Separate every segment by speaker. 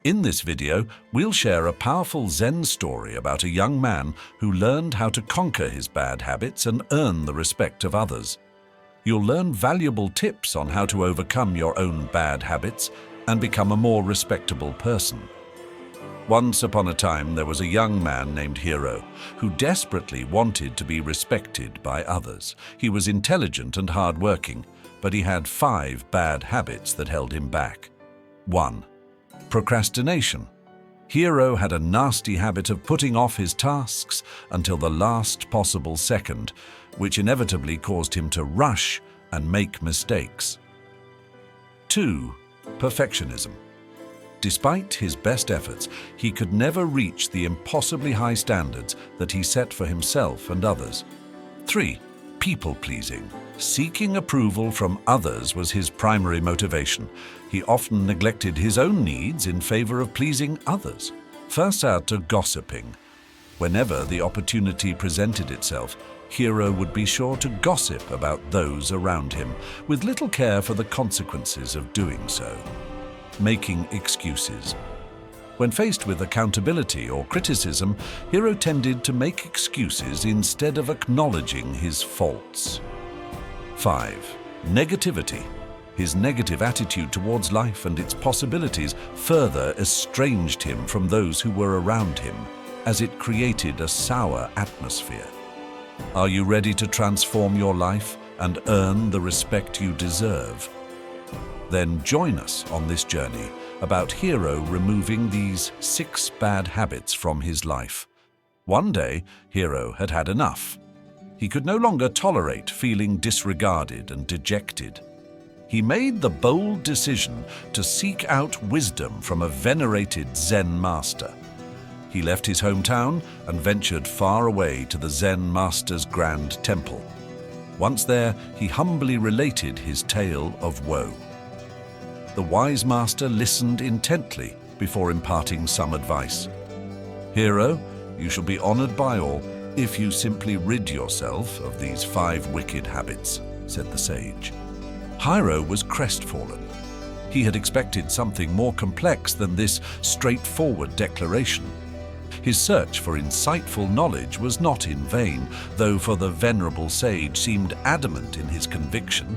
Speaker 1: In this video, we'll share a powerful Zen story about a young man who learned how to conquer his bad habits and earn the respect of others. You'll learn valuable tips on how to overcome your own bad habits and become a more respectable person. Once upon a time, there was a young man named Hiro who desperately wanted to be respected by others. He was intelligent and hardworking, but he had 5 bad habits that held him back. 1. Procrastination. Hiro had a nasty habit of putting off his tasks until the last possible second, which inevitably caused him to rush and make mistakes. 2. Perfectionism. Despite his best efforts, he could never reach the impossibly high standards that he set for himself and others. 3. People-pleasing. Seeking approval from others was his primary motivation. He often neglected his own needs in favor of pleasing others. First out to gossiping. Whenever the opportunity presented itself, Hiro would be sure to gossip about those around him, with little care for the consequences of doing so. Making excuses. When faced with accountability or criticism, Hiro tended to make excuses instead of acknowledging his faults. 5. Negativity. His negative attitude towards life and its possibilities further estranged him from those who were around him, as it created a sour atmosphere. Are you ready to transform your life and earn the respect you deserve? Then join us on this journey about Hiro removing these 6 bad habits from his life. One day, Hiro had had enough. He could no longer tolerate feeling disregarded and dejected. He made the bold decision to seek out wisdom from a venerated Zen master. He left his hometown and ventured far away to the Zen master's grand temple. Once there, he humbly related his tale of woe. The wise master listened intently before imparting some advice. "Hiro, you shall be honored by all if you simply rid yourself of these 5 wicked habits," said the sage. Hiro was crestfallen. He had expected something more complex than this straightforward declaration. His search for insightful knowledge was not in vain, though for the venerable sage seemed adamant in his conviction.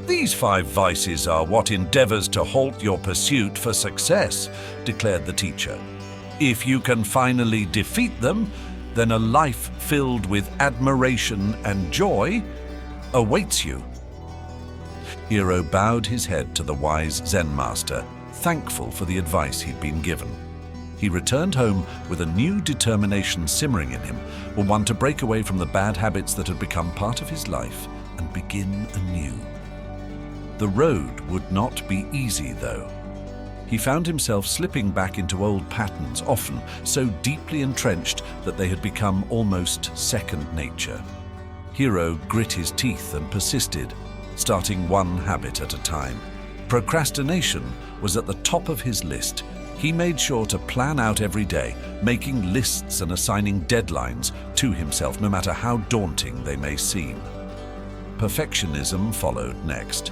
Speaker 1: "These 5 vices are what endeavors to halt your pursuit for success," declared the teacher. "If you can finally defeat them, then a life filled with admiration and joy awaits you." Hiro bowed his head to the wise Zen master, thankful for the advice he'd been given. He returned home with a new determination simmering in him, one to break away from the bad habits that had become part of his life and begin anew. The road would not be easy, though. He found himself slipping back into old patterns, often so deeply entrenched that they had become almost second nature. Hiro grit his teeth and persisted, starting one habit at a time. Procrastination was at the top of his list. He made sure to plan out every day, making lists and assigning deadlines to himself, no matter how daunting they may seem. Perfectionism followed next.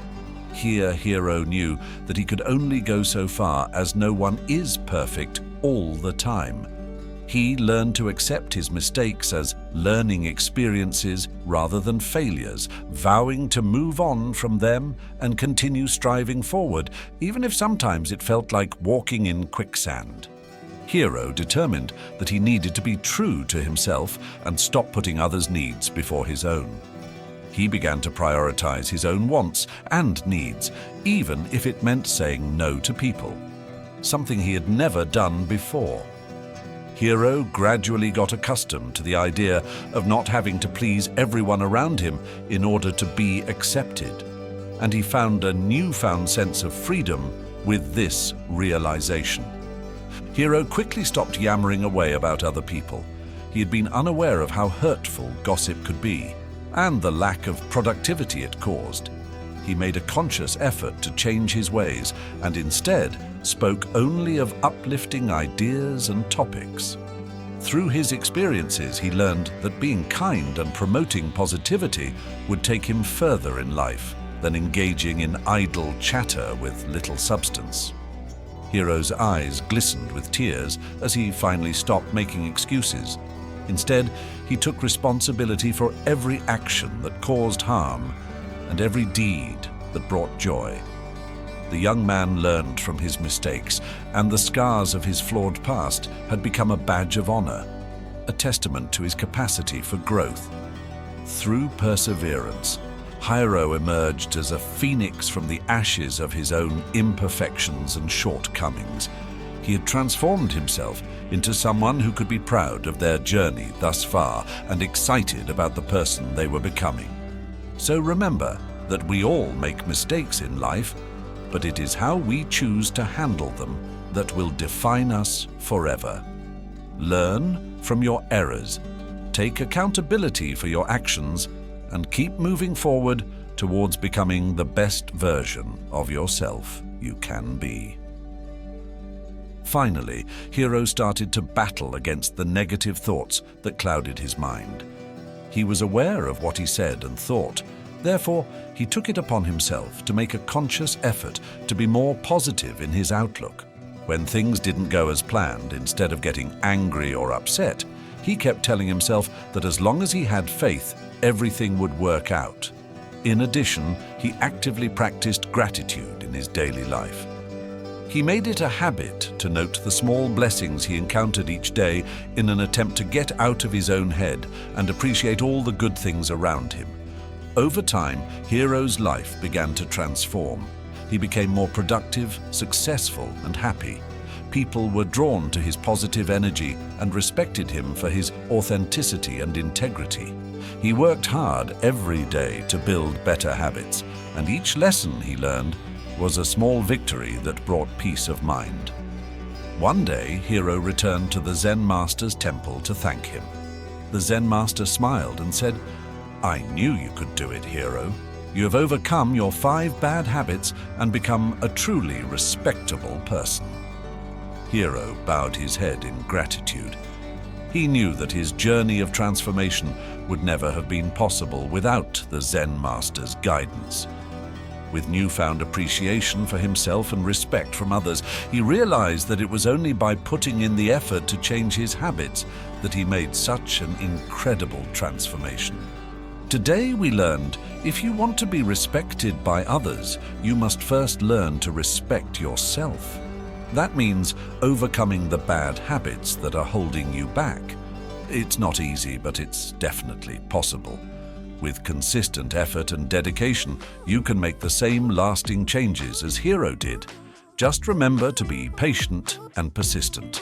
Speaker 1: Here, Hiro knew that he could only go so far, as no one is perfect all the time. He learned to accept his mistakes as learning experiences rather than failures, vowing to move on from them and continue striving forward, even if sometimes it felt like walking in quicksand. Hiro determined that he needed to be true to himself and stop putting others' needs before his own. He began to prioritize his own wants and needs, even if it meant saying no to people, something he had never done before. Hiro gradually got accustomed to the idea of not having to please everyone around him in order to be accepted, and he found a newfound sense of freedom with this realization. Hiro quickly stopped yammering away about other people. He had been unaware of how hurtful gossip could be, and the lack of productivity it caused. He made a conscious effort to change his ways and instead spoke only of uplifting ideas and topics. Through his experiences, he learned that being kind and promoting positivity would take him further in life than engaging in idle chatter with little substance. Hero's eyes glistened with tears as he finally stopped making excuses. Instead, he took responsibility for every action that caused harm and every deed that brought joy. The young man learned from his mistakes, and the scars of his flawed past had become a badge of honor, a testament to his capacity for growth. Through perseverance, Hiro emerged as a phoenix from the ashes of his own imperfections and shortcomings. He had transformed himself into someone who could be proud of their journey thus far and excited about the person they were becoming. So remember that we all make mistakes in life, but it is how we choose to handle them that will define us forever. Learn from your errors, take accountability for your actions, and keep moving forward towards becoming the best version of yourself you can be. Finally, Hiro started to battle against the negative thoughts that clouded his mind. He was aware of what he said and thought. Therefore, he took it upon himself to make a conscious effort to be more positive in his outlook. When things didn't go as planned, instead of getting angry or upset, he kept telling himself that as long as he had faith, everything would work out. In addition, he actively practiced gratitude in his daily life. He made it a habit to note the small blessings he encountered each day in an attempt to get out of his own head and appreciate all the good things around him. Over time, Hiro's life began to transform. He became more productive, successful, and happy. People were drawn to his positive energy and respected him for his authenticity and integrity. He worked hard every day to build better habits, and each lesson he learned was a small victory that brought peace of mind. One day, Hiro returned to the Zen master's temple to thank him. The Zen master smiled and said, "I knew you could do it, Hiro. You have overcome your 5 bad habits and become a truly respectable person." Hiro bowed his head in gratitude. He knew that his journey of transformation would never have been possible without the Zen master's guidance. With newfound appreciation for himself and respect from others, he realized that it was only by putting in the effort to change his habits that he made such an incredible transformation. Today we learned, if you want to be respected by others, you must first learn to respect yourself. That means overcoming the bad habits that are holding you back. It's not easy, but it's definitely possible. With consistent effort and dedication, you can make the same lasting changes as Hiro did. Just remember to be patient and persistent.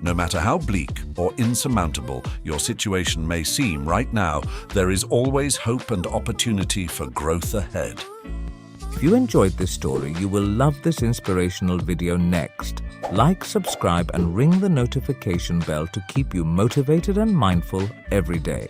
Speaker 1: No matter how bleak or insurmountable your situation may seem right now, there is always hope and opportunity for growth ahead.
Speaker 2: If you enjoyed this story, you will love this inspirational video next. Like, subscribe, and ring the notification bell to keep you motivated and mindful every day.